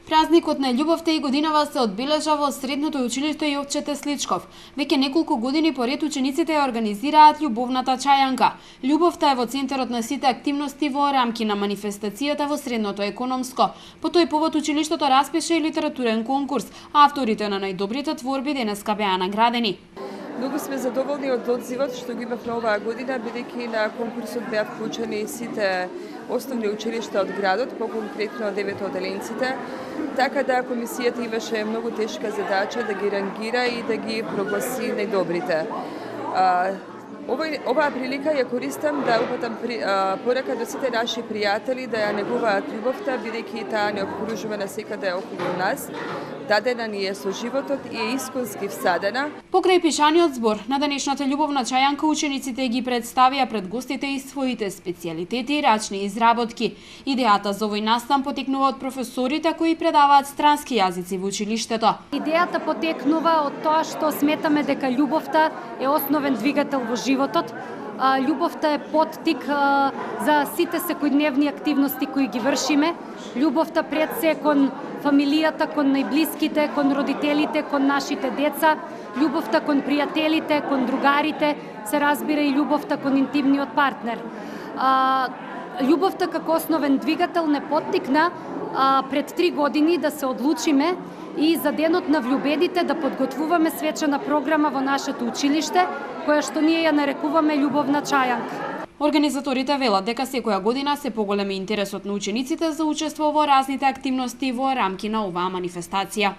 Празникот на љубовта и годинава се одбележава од средното училиште Јовче Тесличков. Веќе неколку години поред учениците ја организираат љубовната чајанка. Љубовта е во центарот на сите активности во рамки на манифестацијата во средното економско. По тој повод училиштето распише и литературен конкурс, а авторите на најдобрите творби денеска беа наградени. Многу сме задоволни од одзивот што ги имавме оваа година, бидејќи на конкурсот беа вклучени сите основни училишта од градот, поконкретно 9 оделенците, така да комисијата имаше многу тешка задача да ги рангира и да ги прогласи најдобрите. Оваа прилика ја користам да упатам порака до сите наши пријатели да ја негуваат љубовта, бидејќи таа не обкружува насекаде околу нас. Дадена ни е со животот и е исконски всадена. Покрај пишаниот збор на денешната љубовна чајанка учениците ги представија пред гостите и своите специјалитети и рачни изработки. Идејата за овој настан потекнува од професорите кои предаваат странски јазици во училиштето. Идејата потекнува од тоа што сметаме дека љубовта е основен двигател во животот. Љубовта е поттик за сите секојдневни активности кои ги вршиме. Љубовта пред се кон фамилијата, кон најблиските, кон родителите, кон нашите деца, љубовта кон пријателите, кон другарите, се разбира и љубовта кон интимниот партнер. Љубовта како основен двигател не поттикна пред 3 години да се одлучиме и за денот на влюбедите да подготвуваме свечена програма во нашето училиште, која што ние ја нарекуваме љубовна чајанка. Организаторите велат дека секоја година се поголем интересот на учениците за учество во разните активности во рамки на оваа манифестација.